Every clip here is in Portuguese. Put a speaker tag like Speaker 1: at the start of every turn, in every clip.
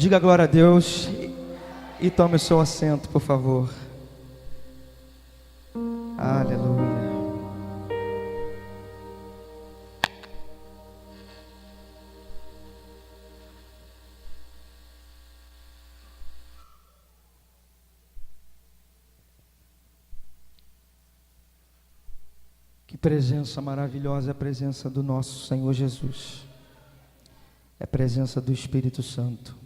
Speaker 1: Diga glória a Deus e tome o seu assento, por favor. Aleluia. Que presença maravilhosa é a presença do nosso Senhor Jesus. É a presença do Espírito Santo.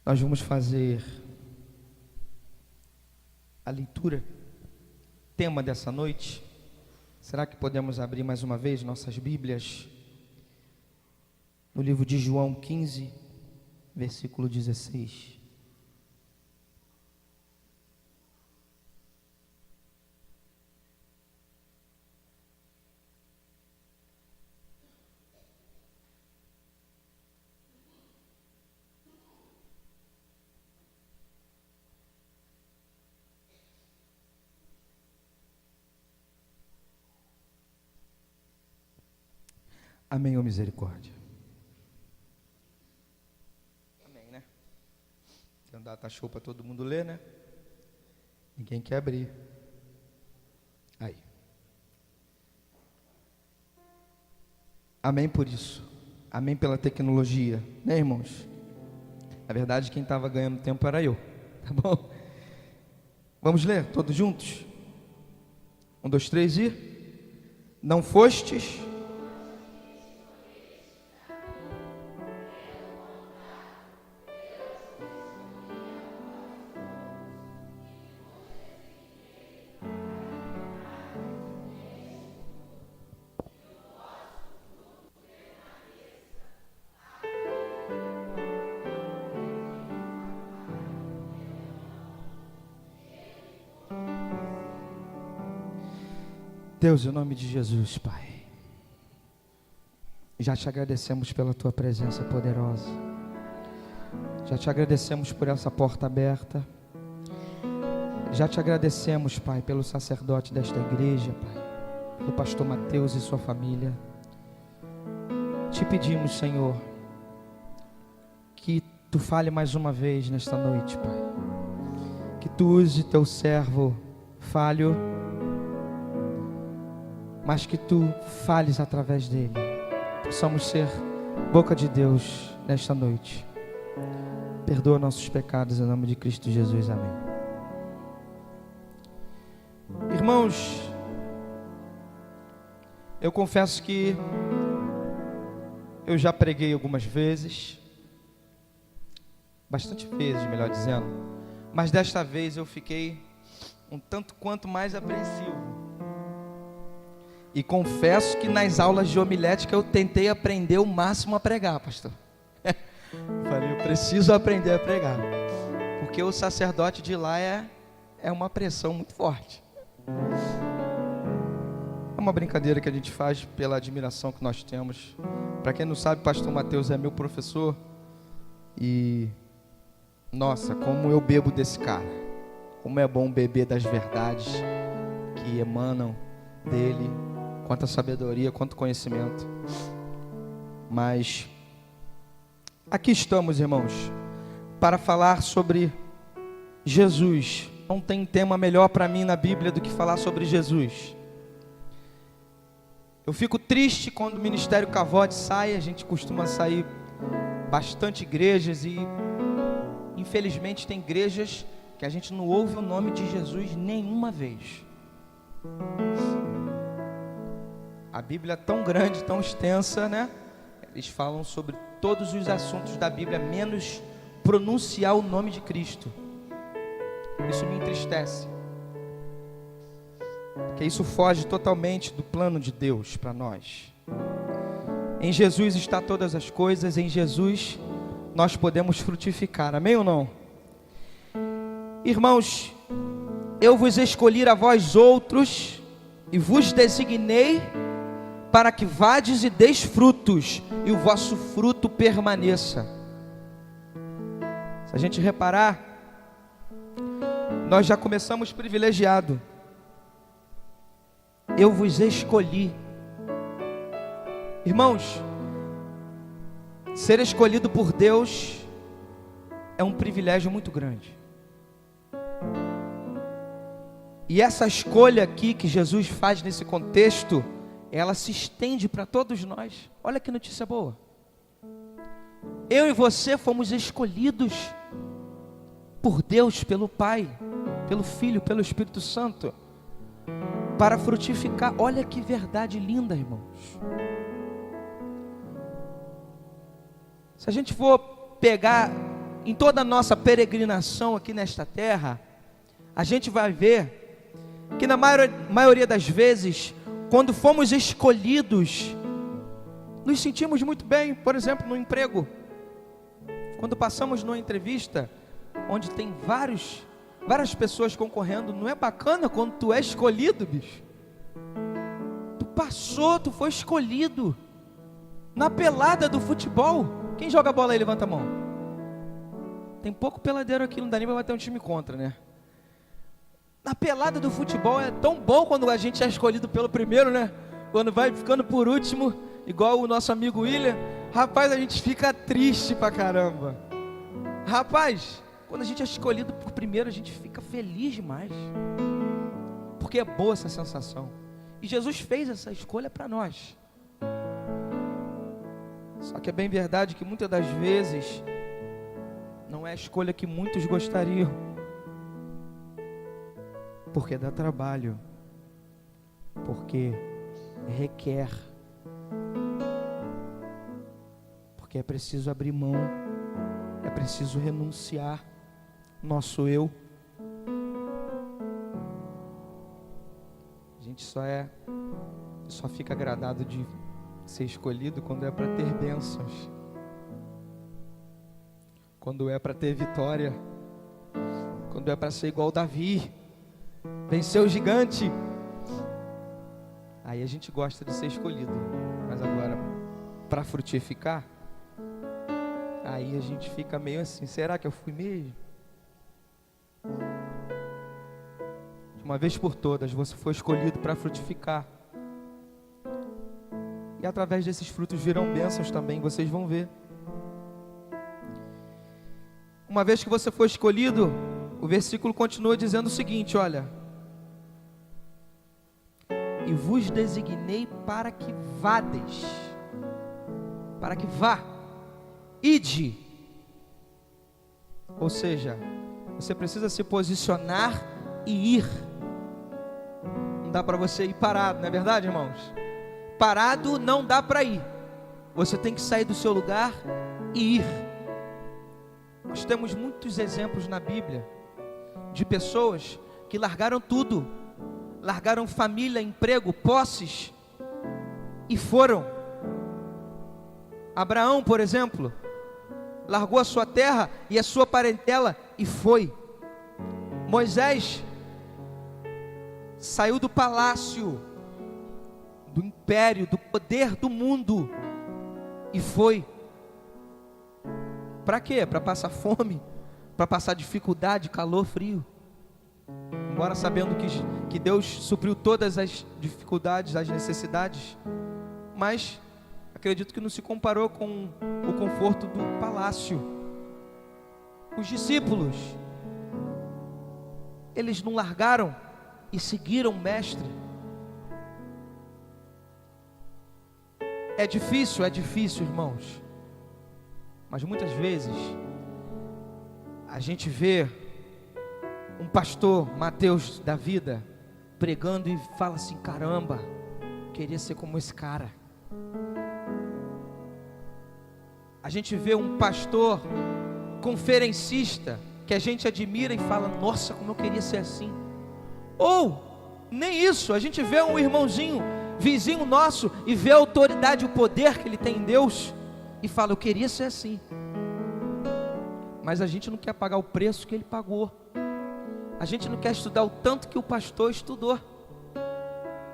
Speaker 1: Nós vamos fazer a leitura, tema dessa noite. Será que podemos abrir mais uma vez nossas Bíblias? No livro de João 15, versículo 16. Amém ou misericórdia? Amém, né? Então tá show para todo mundo ler, né? Ninguém quer abrir. Aí. Amém por isso. Amém pela tecnologia, né, irmãos? Na verdade, quem estava ganhando tempo era eu, tá bom? Vamos ler todos juntos? 1, 2, 3 e... Não fostes... Deus, em nome de Jesus, Pai, já te agradecemos pela Tua presença poderosa, já te agradecemos por essa porta aberta, já te agradecemos, Pai, pelo sacerdote desta igreja, Pai, pelo pastor Mateus e sua família. Te pedimos, Senhor, que Tu fale mais uma vez nesta noite, Pai, que Tu use Teu servo falho, mas que Tu fales através dele. Possamos ser boca de Deus nesta noite. Perdoa nossos pecados em nome de Cristo Jesus, amém. Irmãos, eu confesso que eu já preguei algumas vezes, bastante vezes, melhor dizendo, mas desta vez eu fiquei um tanto quanto mais apreensivo. E confesso que nas aulas de homilética eu tentei aprender o máximo a pregar, pastor. Falei, eu preciso aprender a pregar, porque o sacerdote de lá é uma pressão muito forte. É uma brincadeira que a gente faz pela admiração que nós temos. Para quem não sabe, pastor Mateus é meu professor. E, nossa, como eu bebo desse cara. Como é bom beber das verdades que emanam dele. Quanta sabedoria, quanto conhecimento. Mas aqui estamos, irmãos, para falar sobre Jesus. Não tem tema melhor para mim na Bíblia do que falar sobre Jesus. Eu fico triste quando o Ministério Cavote sai. A gente costuma sair bastante igrejas e infelizmente tem igrejas que a gente não ouve o nome de Jesus nenhuma vez. A Bíblia é tão grande, tão extensa, né? Eles falam sobre todos os assuntos da Bíblia, menos pronunciar o nome de Cristo. Isso me entristece, porque isso foge totalmente do plano de Deus para nós. Em Jesus está todas as coisas, em Jesus nós podemos frutificar, amém ou não? Irmãos, eu vos escolhi a vós outros e vos designei para que vades e deis frutos, e o vosso fruto permaneça. Se a gente reparar, nós já começamos privilegiado. Eu vos escolhi. Irmãos, Ser escolhido por Deus é um privilégio muito grande. E essa escolha aqui que Jesus faz nesse contexto, ela se estende para todos nós. Olha que notícia boa. Eu e você fomos escolhidos por Deus, pelo Pai, pelo Filho, pelo Espírito Santo, para frutificar. Olha que verdade linda, irmãos. Se a gente for pegar em toda a nossa peregrinação aqui nesta terra, a gente vai ver que na maioria das vezes, quando fomos escolhidos, nos sentimos muito bem. Por exemplo, no emprego, quando passamos numa entrevista onde tem várias pessoas concorrendo, não é bacana quando tu é escolhido, bicho? Tu passou, tu foi escolhido. Na pelada do futebol, quem joga bola aí, levanta a mão. Tem pouco peladeiro aqui, não dá nem pra bater um time contra, né? Na pelada do futebol é tão bom quando a gente é escolhido pelo primeiro, né? Quando vai ficando por último, igual o nosso amigo William, rapaz, a gente fica triste pra caramba. Rapaz, quando a gente é escolhido por primeiro, a gente fica feliz demais, porque é boa essa sensação. E Jesus fez essa escolha para nós. Só que é bem verdade que muitas das vezes não é a escolha que muitos gostariam, porque dá trabalho, porque requer, porque é preciso abrir mão, é preciso renunciar nosso eu. A gente só fica agradado de ser escolhido quando é para ter bênçãos, quando é para ter vitória, quando é para ser igual Davi, vencer o gigante. Aí a gente gosta de ser escolhido. Mas agora, para frutificar, aí a gente fica meio assim, será que eu fui mesmo? De uma vez por todas, você foi escolhido para frutificar. E através desses frutos virão bênçãos também, vocês vão ver. Uma vez que você foi escolhido, o versículo continua dizendo o seguinte, olha: e vos designei para que vades, para que vá, ide. Ou seja, você precisa se posicionar e ir. Não dá para você ir parado, não é verdade, irmãos? Parado não dá para ir. Você tem que sair do seu lugar e ir. Nós temos muitos exemplos na Bíblia de pessoas que largaram tudo, largaram família, emprego, posses e foram. Abraão, por exemplo, largou a sua terra e a sua parentela e foi. Moisés saiu do palácio, do império, do poder do mundo e foi. Para quê? Para passar fome, para passar dificuldade, calor, frio. Embora sabendo que Deus supriu todas as dificuldades, as necessidades, mas acredito que não se comparou com o conforto do palácio. Os discípulos, eles não largaram e seguiram o mestre. É difícil, irmãos. Mas muitas vezes a gente vê um pastor, Mateus da vida, pregando e fala assim: caramba, queria ser como esse cara. A gente vê um pastor conferencista que a gente admira e fala: nossa, como eu queria ser assim. Ou nem isso, a gente vê um irmãozinho, vizinho nosso, e vê a autoridade e o poder que ele tem em Deus e fala: eu queria ser assim. Mas a gente não quer pagar o preço que ele pagou. A gente não quer estudar o tanto que o pastor estudou.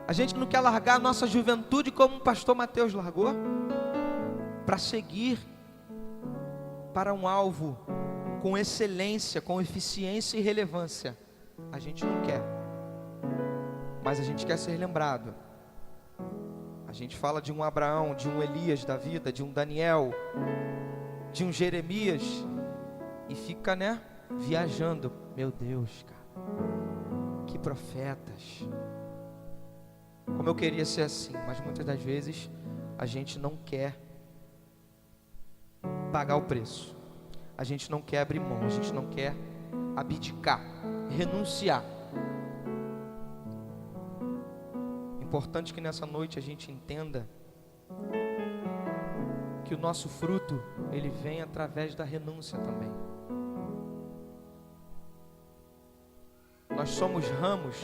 Speaker 1: A gente não quer largar a nossa juventude como o pastor Mateus largou, para seguir para um alvo com excelência, com eficiência e relevância. A gente não quer, mas a gente quer ser lembrado. A gente fala de um Abraão, de um Elias da vida, de um Daniel, de um Jeremias, e fica, viajando. Meu Deus, cara, que profetas. Como eu queria ser assim, mas muitas das vezes a gente não quer pagar o preço. A gente não quer abrir mão, a gente não quer abdicar, renunciar. Importante que nessa noite a gente entenda que o nosso fruto, ele vem através da renúncia também. Nós somos ramos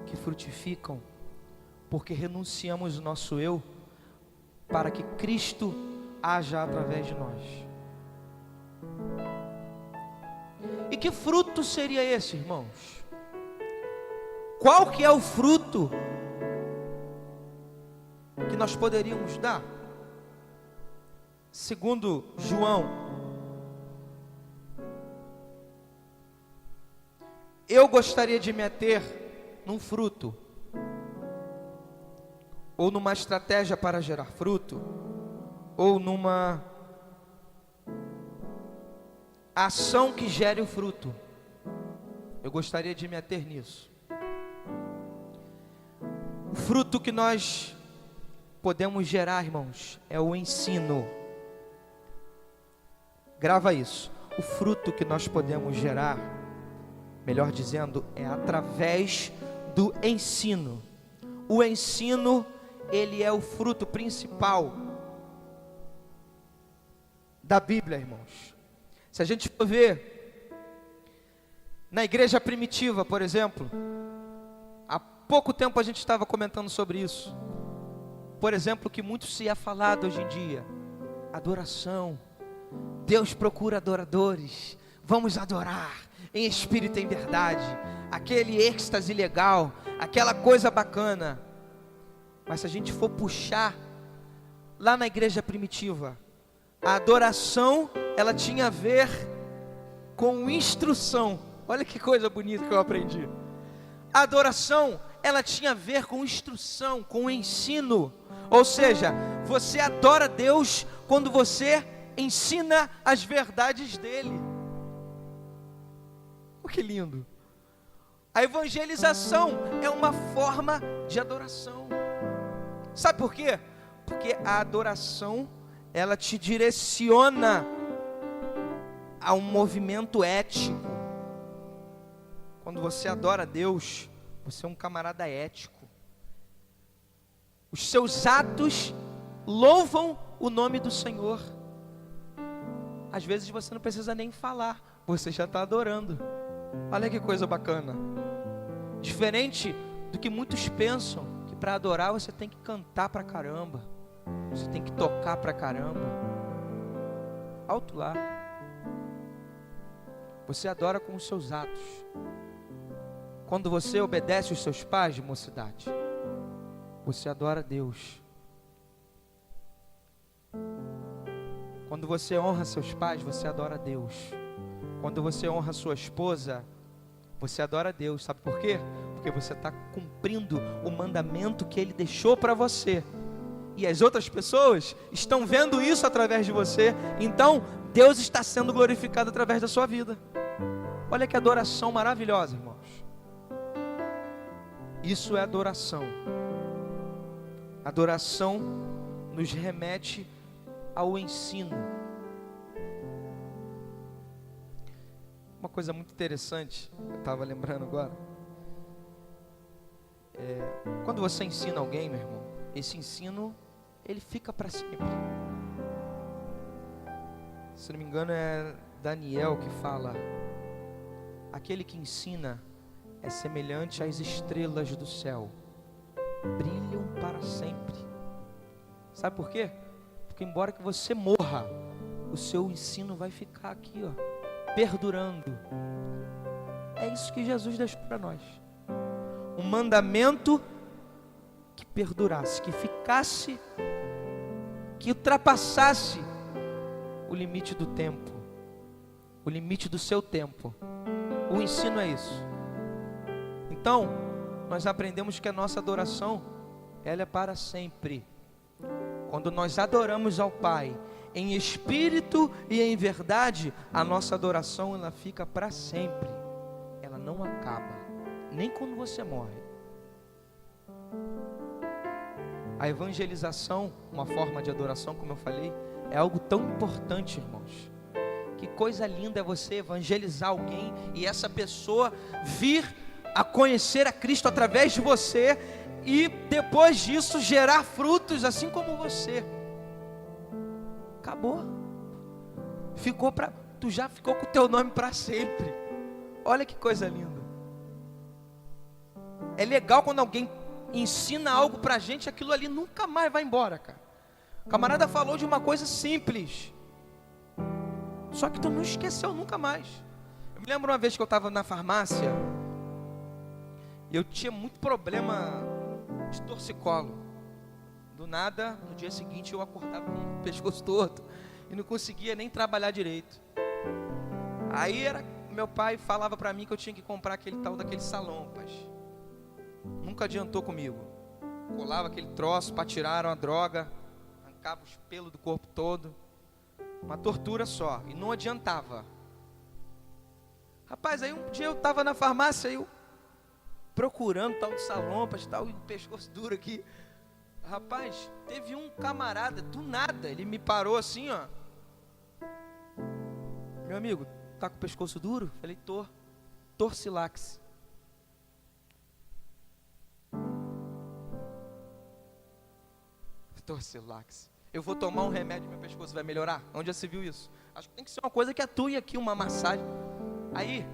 Speaker 1: que frutificam porque renunciamos o nosso eu para que Cristo haja através de nós. E que fruto seria esse, irmãos? Qual que é o fruto que nós poderíamos dar? Segundo João, eu gostaria de me ater num fruto, ou numa estratégia para gerar fruto, ou numa ação que gere o fruto. Eu gostaria de me ater nisso. O fruto que nós podemos gerar, irmãos, é o ensino. Grava isso. O fruto que nós podemos gerar, melhor dizendo, é através do ensino. O ensino, ele é o fruto principal da Bíblia, irmãos. Se a gente for ver na igreja primitiva, por exemplo, há pouco tempo a gente estava comentando sobre isso. Por exemplo, que muito se é falado hoje em dia: adoração. Deus procura adoradores. Vamos adorar em espírito e em verdade. Aquele êxtase legal, aquela coisa bacana. Mas se a gente for puxar lá na igreja primitiva, a adoração, ela tinha a ver com instrução. Olha que coisa bonita que eu aprendi. A adoração, ela tinha a ver com instrução, com ensino. Ou seja, você adora Deus quando você ensina as verdades dele. Oh, que lindo. A evangelização é uma forma de adoração. Sabe por quê? Porque a adoração, ela te direciona a um movimento ético. Quando você adora a Deus, você é um camarada ético. Os seus atos louvam o nome do Senhor. Às vezes você não precisa nem falar, você já está adorando. Olha que coisa bacana. Diferente do que muitos pensam, que para adorar você tem que cantar pra caramba, você tem que tocar pra caramba. Alto lá. Você adora com os seus atos. Quando você obedece os seus pais, mocidade, você adora a Deus. Quando você honra seus pais, você adora a Deus. Quando você honra sua esposa, você adora a Deus. Sabe por quê? Porque você está cumprindo o mandamento que Ele deixou para você. E as outras pessoas estão vendo isso através de você. Então, Deus está sendo glorificado através da sua vida. Olha que adoração maravilhosa, irmãos. Isso é adoração. Adoração nos remete ao ensino. Uma coisa muito interessante, eu estava lembrando agora. Quando você ensina alguém, meu irmão, esse ensino, ele fica para sempre. Se não me engano é Daniel que fala: aquele que ensina é semelhante às estrelas do céu, brilham para sempre. Sabe por quê? Porque embora que você morra, o seu ensino vai ficar aqui, perdurando. É isso que Jesus deixou para nós. Um mandamento que perdurasse, que ficasse, que ultrapassasse o limite do tempo, o limite do seu tempo. O ensino é isso. Então, nós aprendemos que a nossa adoração, ela é para sempre. Quando nós adoramos ao Pai em espírito e em verdade, a nossa adoração ela fica para sempre. Ela não acaba, nem quando você morre. A evangelização, uma forma de adoração, como eu falei, é algo tão importante, irmãos. Que coisa linda é você evangelizar alguém e essa pessoa vir a conhecer a Cristo através de você e depois disso gerar frutos assim como você. Acabou. Tu já ficou com o teu nome para sempre. Olha que coisa linda. É legal quando alguém ensina algo pra gente, aquilo ali nunca mais vai embora, cara. O camarada falou de uma coisa simples, só que tu não esqueceu nunca mais. Eu me lembro uma vez que eu estava na farmácia e eu tinha muito problema de torcicolo. Do nada, no dia seguinte eu acordava com o pescoço torto e não conseguia nem trabalhar direito. Aí meu pai falava para mim que eu tinha que comprar aquele tal daquele salompas. Nunca adiantou comigo. Colava aquele troço para tirar uma droga, arrancava os pelos do corpo todo. Uma tortura só, e não adiantava. Rapaz, aí um dia eu estava na farmácia, eu procurando tal de salompas, tal, e o pescoço duro aqui. Rapaz, teve um camarada, do nada, ele me parou assim, ó. Meu amigo, tá com o pescoço duro? Falei, tô. Torcilax. Torcilax. Eu vou tomar um remédio e meu pescoço vai melhorar? Onde já se viu isso? Acho que tem que ser uma coisa que atue aqui, uma massagem. Aí,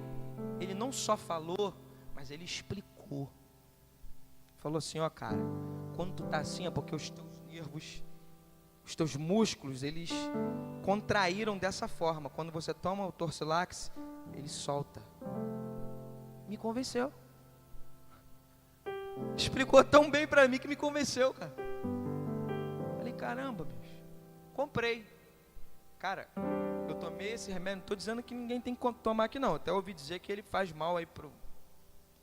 Speaker 1: ele não só falou, mas ele explicou. Falou assim, ó cara, quando tu tá assim é porque os teus nervos, os teus músculos, eles contraíram dessa forma. Quando você toma o Torcilax, ele solta. Me convenceu. Explicou tão bem pra mim que me convenceu, cara. Falei, caramba, bicho. Comprei. Cara, eu tomei esse remédio, não estou dizendo que ninguém tem que tomar aqui não. Até ouvi dizer que ele faz mal aí pro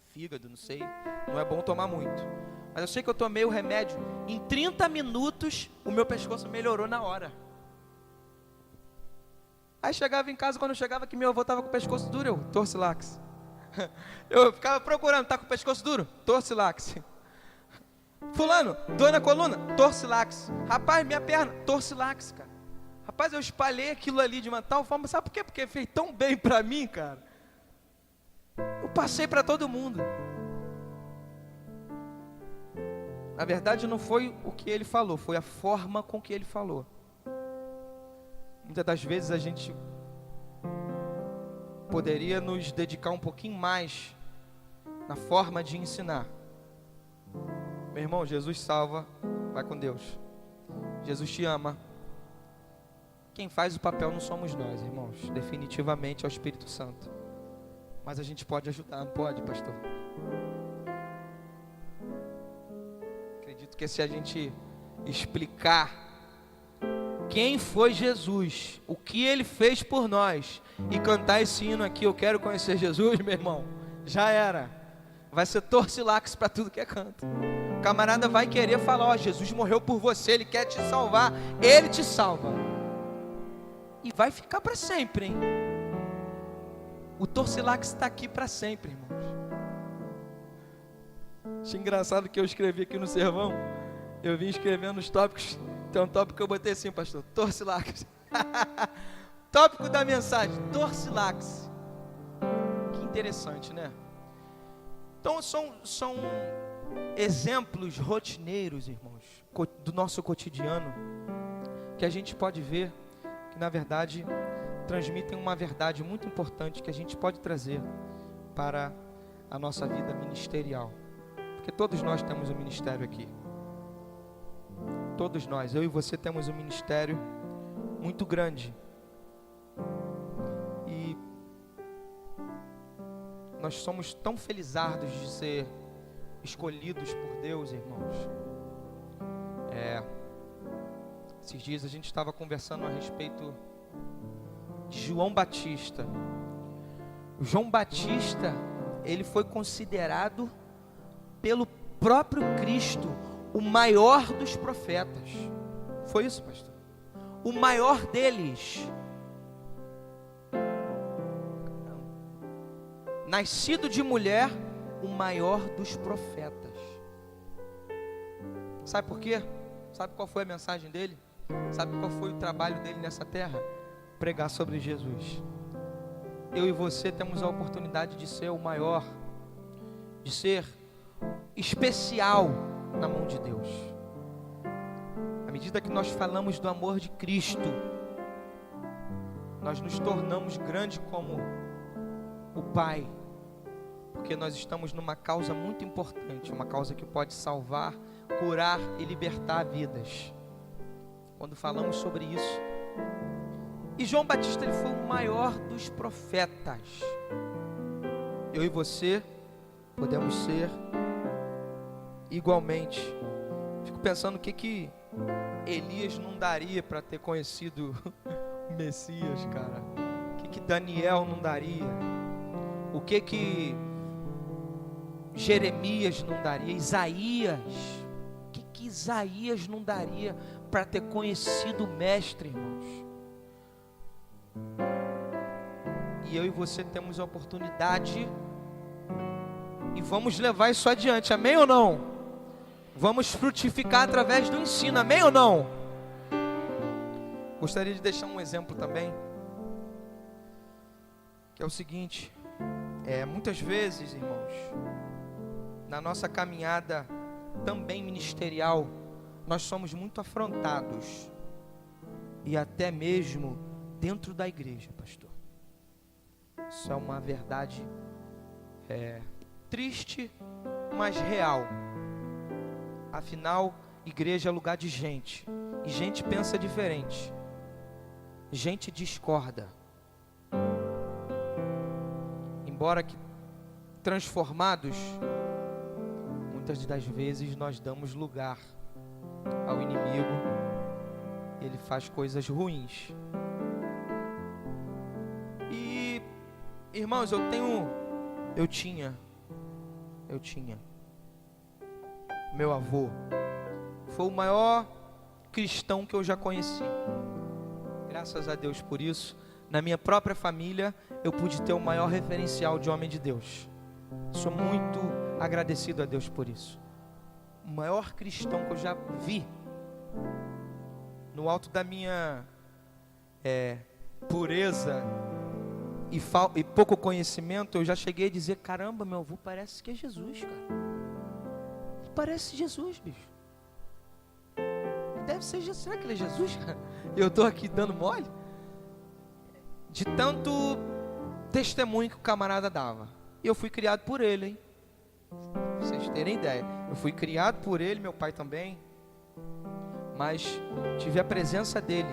Speaker 1: fígado, não sei. Não é bom tomar muito. Mas eu sei que eu tomei o remédio. Em 30 minutos, o meu pescoço melhorou na hora. Aí chegava em casa, quando eu chegava que meu avô estava com o pescoço duro, eu, Torcilax. Eu ficava procurando, tá com o pescoço duro? Torcilax. Fulano, dor na coluna, Torcilax. Rapaz, minha perna, Torcilax, cara. Rapaz, eu espalhei aquilo ali de uma tal forma, sabe por quê? Porque fez tão bem pra mim, cara. Eu passei pra todo mundo. Na verdade não foi o que ele falou, foi a forma com que ele falou. Muitas das vezes a gente poderia nos dedicar um pouquinho mais na forma de ensinar. Meu irmão, Jesus salva, vai com Deus. Jesus te ama. Quem faz o papel não somos nós, irmãos. Definitivamente é o Espírito Santo. Mas a gente pode ajudar, não pode, pastor? Acredito que se a gente explicar quem foi Jesus, o que ele fez por nós, e cantar esse hino aqui, eu quero conhecer Jesus, meu irmão, já era. Vai ser Torcilax para tudo que é canto. O camarada vai querer falar, ó, Jesus morreu por você, ele quer te salvar, ele te salva. E vai ficar para sempre, hein? O Torcilax está aqui para sempre, irmãos. Achei engraçado que eu escrevi aqui no sermão. Eu vim escrevendo os tópicos. Tem um tópico que eu botei assim, pastor, Torcilax. Tópico da mensagem, Torcilax. Que interessante, né? Então são exemplos rotineiros, irmãos, do nosso cotidiano, que a gente pode ver que na verdade transmitem uma verdade muito importante que a gente pode trazer para a nossa vida ministerial. Porque todos nós temos um ministério aqui. Todos nós, eu e você temos um ministério muito grande. E nós somos tão felizardos de ser escolhidos por Deus, irmãos. Esses dias a gente estava conversando a respeito de João Batista. O João Batista, ele foi considerado pelo próprio Cristo o maior dos profetas. Foi isso, pastor? O maior deles. Nascido de mulher, o maior dos profetas. Sabe por quê? Sabe qual foi a mensagem dele? Sabe qual foi o trabalho dele nessa terra? Pregar sobre Jesus. Eu e você temos a oportunidade de ser o maior, de ser especial na mão de Deus. À medida que nós falamos do amor de Cristo, nós nos tornamos grandes como o Pai, porque nós estamos numa causa muito importante, uma causa que pode salvar, curar e libertar vidas. Quando falamos sobre isso, e João Batista, ele foi o maior dos profetas. Eu e você podemos ser igualmente. Fico pensando o que Elias não daria para ter conhecido o Messias, cara. O que Daniel não daria? O que Jeremias não daria? Isaías. O que Isaías não daria para ter conhecido o Mestre, irmãos? E eu e você temos a oportunidade e vamos levar isso adiante, amém ou não? Vamos frutificar através do ensino, amém ou não? Gostaria de deixar um exemplo também, que é o seguinte: muitas vezes, irmãos, na nossa caminhada também ministerial, nós somos muito afrontados, e até mesmo dentro da igreja, pastor. Isso é uma verdade triste, mas real. Afinal, igreja é lugar de gente, e gente pensa diferente, gente discorda. Embora que transformados, muitas das vezes nós damos lugar ao inimigo, e ele faz coisas ruins. E, irmãos, eu tinha meu avô foi o maior cristão que eu já conheci. Graças a Deus por isso. Na minha própria família eu pude ter o maior referencial de homem de Deus. Sou muito agradecido a Deus por isso. O maior cristão que eu já vi. No alto da minha pureza e pouco conhecimento, eu já cheguei a dizer: caramba, meu avô parece que é Jesus, cara. Parece Jesus, bicho. Deve ser Jesus. Será que ele é Jesus, cara? E eu estou aqui dando mole? De tanto testemunho que o camarada dava. E eu fui criado por ele, hein? Pra vocês terem ideia. Eu fui criado por ele, meu pai também. Mas tive a presença dele,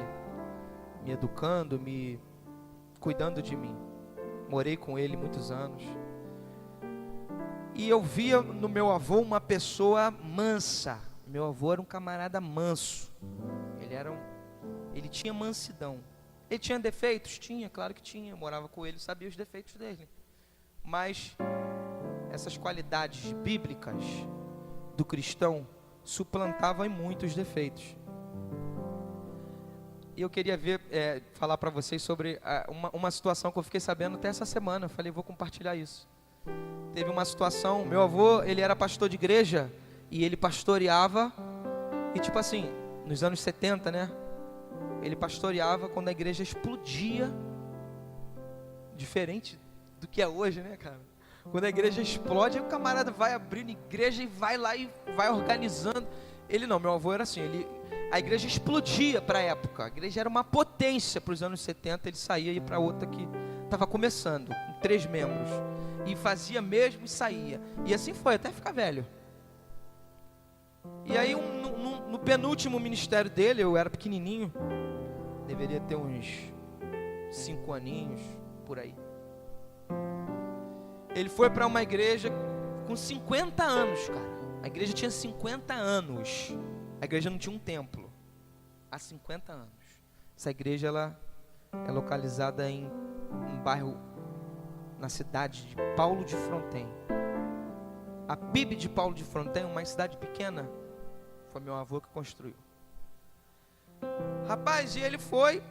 Speaker 1: me educando, me cuidando de mim. Morei com ele muitos anos. E eu via no meu avô uma pessoa mansa. Meu avô era um camarada manso. Ele tinha mansidão. Ele tinha defeitos? Tinha, claro que tinha. Eu morava com ele, sabia os defeitos dele. Mas essas qualidades bíblicas do cristão suplantavam em muitos defeitos. E eu queria falar para vocês sobre uma situação que eu fiquei sabendo até essa semana. Eu falei, vou compartilhar isso. Teve uma situação, meu avô, ele era pastor de igreja e ele pastoreava, e tipo assim, nos anos 70, né? Ele pastoreava quando a igreja explodia, diferente do que é hoje, né, cara? Quando a igreja explode, o camarada vai abrindo igreja e vai lá e vai organizando. Ele não, meu avô era assim, a igreja explodia para a época, a igreja era uma potência para os anos 70, ele saía e ia para outra que estava começando, com 3 membros. E fazia mesmo e saía. E assim foi, até ficar velho. E aí, no penúltimo ministério dele, eu era pequenininho. Deveria ter uns 5 aninhos, por aí. Ele foi para uma igreja com 50 anos, cara. A igreja tinha 50 anos. A igreja não tinha um templo. Há 50 anos. Essa igreja, ela é localizada em um bairro, na cidade de Paulo de Fronten. A PIB de Paulo de Fronten, uma cidade pequena, foi meu avô que construiu. Rapaz, e ele foi,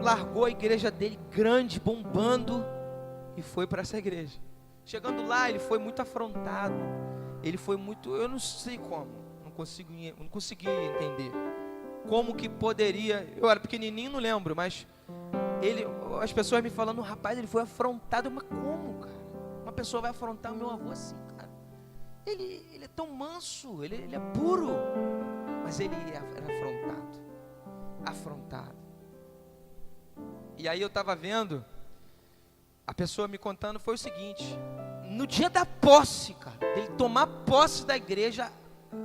Speaker 1: largou a igreja dele grande, bombando, e foi para essa igreja. Chegando lá, ele foi muito afrontado. Ele foi muito, eu não sei como, não consegui entender como que poderia. Eu era pequenininho, não lembro, mas as pessoas me falando, rapaz, ele foi afrontado. Mas como, cara? Uma pessoa vai afrontar o meu avô assim, cara? Ele é tão manso, ele é puro, mas ele era afrontado. E aí eu estava vendo, a pessoa me contando, foi o seguinte: no dia da posse, cara, dele tomar posse da igreja,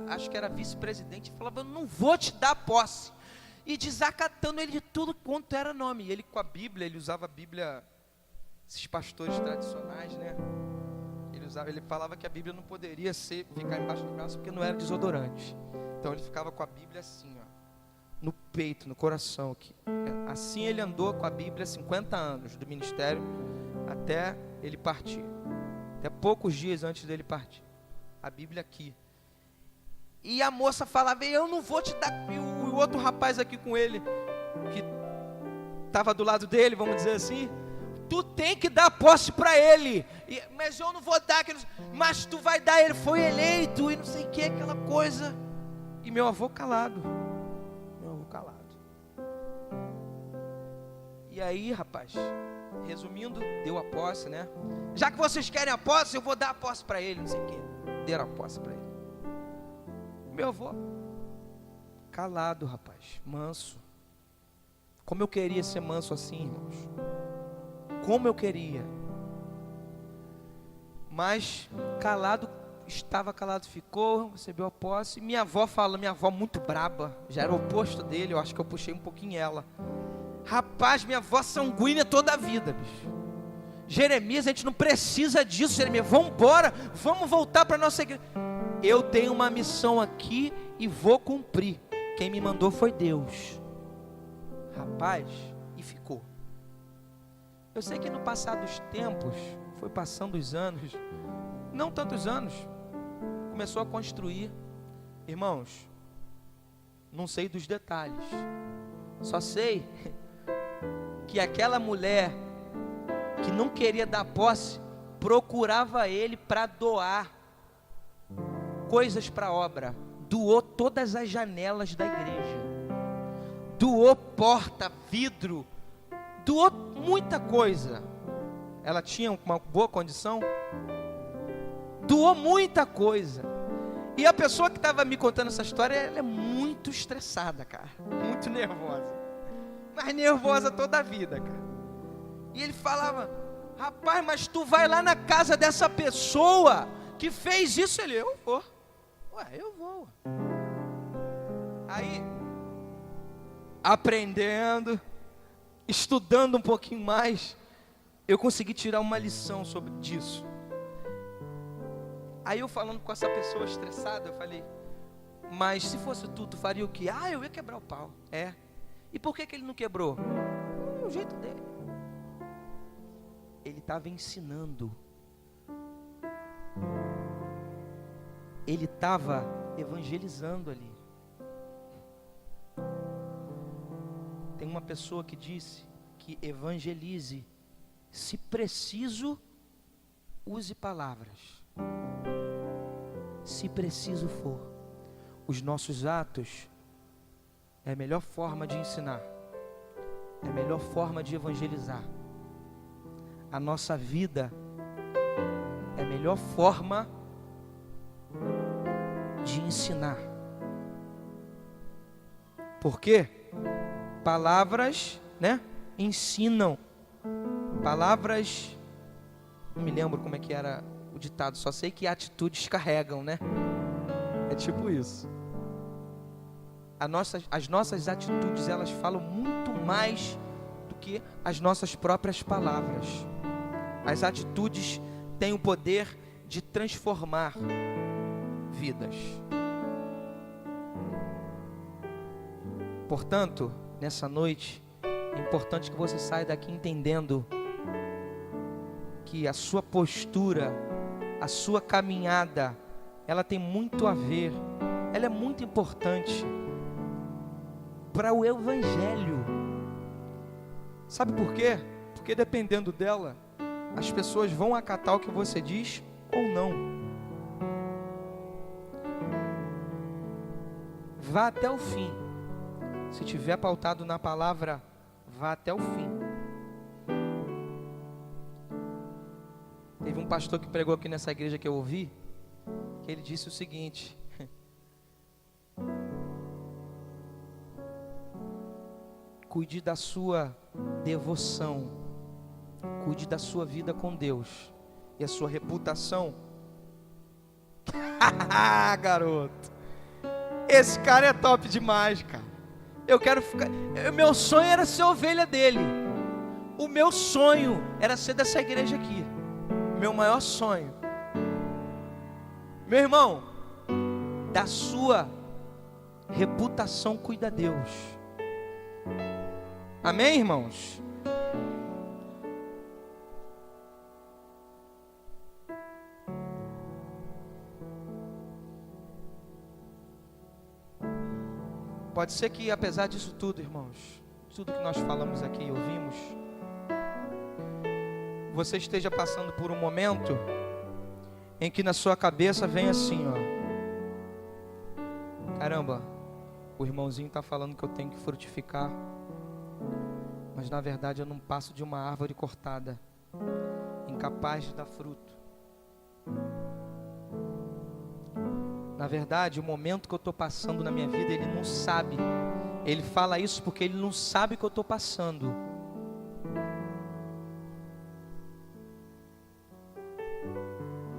Speaker 1: acho que era vice-presidente, falava, eu não vou te dar posse, e desacatando ele de tudo quanto era nome. E ele com a Bíblia, ele usava a Bíblia, esses pastores tradicionais, né? Ele falava que a Bíblia não poderia ficar embaixo do braço, porque não era desodorante. Então ele ficava com a Bíblia assim, ó, no peito, no coração aqui. Assim ele andou com a Bíblia 50 anos do ministério, até ele partir. Até poucos dias antes dele partir. A Bíblia aqui. E a moça falava, eu não vou te dar. E o outro rapaz aqui com ele, que estava do lado dele, vamos dizer assim, tu tem que dar posse para ele. Mas eu não vou dar, mas tu vai dar, ele foi eleito, e não sei o que, aquela coisa. E meu avô calado. E aí, rapaz, resumindo, deu a posse, né? Já que vocês querem a posse, eu vou dar a posse para ele, não sei o quê. Deram a posse para ele. Meu avô, calado, rapaz, manso. Como eu queria ser manso assim, irmãos. Como eu queria. Mas estava calado, ficou, recebeu a posse. Minha avó muito braba, já era o oposto dele, eu acho que eu puxei um pouquinho ela. Rapaz, minha avó sanguínea toda a vida, bicho. Jeremias, a gente não precisa disso, Jeremias. Vamos embora, vamos voltar para a nossa igreja. Eu tenho uma missão aqui e vou cumprir. Quem me mandou foi Deus. Rapaz, e ficou. Eu sei que no passar dos tempos, foi passando os anos, não tantos anos, começou a construir. Irmãos, não sei dos detalhes, só sei que aquela mulher que não queria dar posse, procurava ele para doar coisas para a obra. Doou todas as janelas da igreja, doou porta, vidro, doou muita coisa. Ela tinha uma boa condição, doou muita coisa. E a pessoa que estava me contando essa história, ela é muito estressada, cara, muito nervosa. Mais nervosa toda a vida, cara. E ele falava, rapaz, mas tu vai lá na casa dessa pessoa que fez isso. Ele, eu vou. Ué, eu vou. Aí, aprendendo, estudando um pouquinho mais, eu consegui tirar uma lição sobre disso. Aí eu falando com essa pessoa estressada, eu falei, mas se fosse tu faria o quê? Eu ia quebrar o pau. É. E por que ele não quebrou? O jeito dele. Ele estava ensinando. Ele estava evangelizando ali. Tem uma pessoa que disse que evangelize. Se preciso, use palavras. Se preciso for. Os nossos atos é a melhor forma de ensinar. É a melhor forma de evangelizar. A nossa vida é a melhor forma de ensinar. Porque palavras, né, ensinam. Palavras, não me lembro como é que era o ditado, só sei que atitudes carregam, né? É tipo isso. As nossas atitudes, elas falam muito mais do que as nossas próprias palavras. As atitudes têm o poder de transformar vidas. Portanto, nessa noite, é importante que você saia daqui entendendo que a sua postura, a sua caminhada, ela tem muito a ver. ela é muito importante para o evangelho. Sabe por quê? Porque dependendo dela, as pessoas vão acatar o que você diz ou não. Vá até o fim. Se tiver pautado na palavra, vá até o fim. Teve um pastor que pregou aqui nessa igreja que eu ouvi, que ele disse o seguinte: cuide da sua devoção, cuide da sua vida com Deus, e a sua reputação. Garoto, esse cara é top demais, cara. Eu quero ficar. Meu sonho era ser ovelha dele. O meu sonho era ser dessa igreja aqui. Meu maior sonho. Meu irmão, da sua reputação cuida Deus. Amém, irmãos? Pode ser que apesar disso tudo, irmãos, tudo que nós falamos aqui e ouvimos, você esteja passando por um momento em que na sua cabeça vem assim, ó: caramba, o irmãozinho está falando que eu tenho que frutificar, mas na verdade eu não passo de uma árvore cortada, incapaz de dar fruto. Na verdade, o momento que eu estou passando na minha vida, ele não sabe. Ele fala isso porque ele não sabe o que eu estou passando.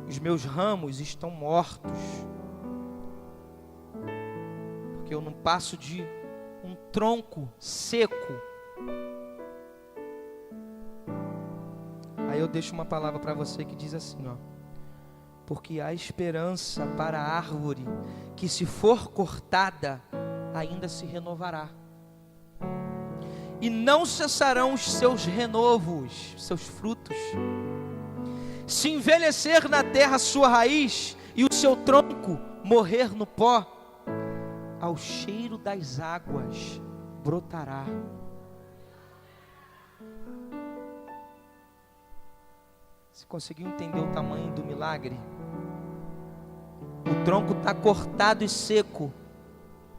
Speaker 1: Os meus ramos estão mortos, porque eu não passo de um tronco seco. Aí eu deixo uma palavra para você que diz assim, ó: porque há esperança para a árvore que, se for cortada, ainda se renovará, e não cessarão os seus renovos, seus frutos. Se envelhecer na terra a sua raiz e o seu tronco morrer no pó, ao cheiro das águas brotará. Você conseguiu entender o tamanho do milagre? O tronco está cortado e seco,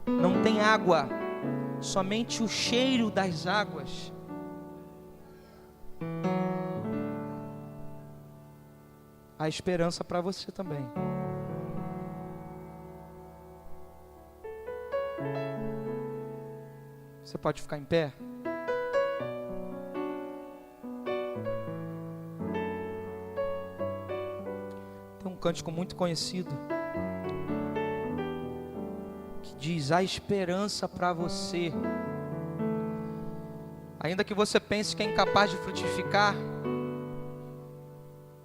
Speaker 1: não tem água, somente o cheiro das águas. Há esperança para você também. Você pode ficar em pé? Tem um cântico muito conhecido que diz: há esperança para você. Ainda que você pense que é incapaz de frutificar,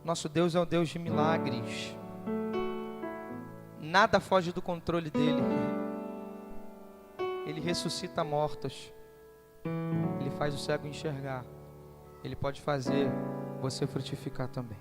Speaker 1: nosso Deus é um Deus de milagres. Nada foge do controle dele. Ele ressuscita mortos. Ele faz o cego enxergar. Ele pode fazer você frutificar também.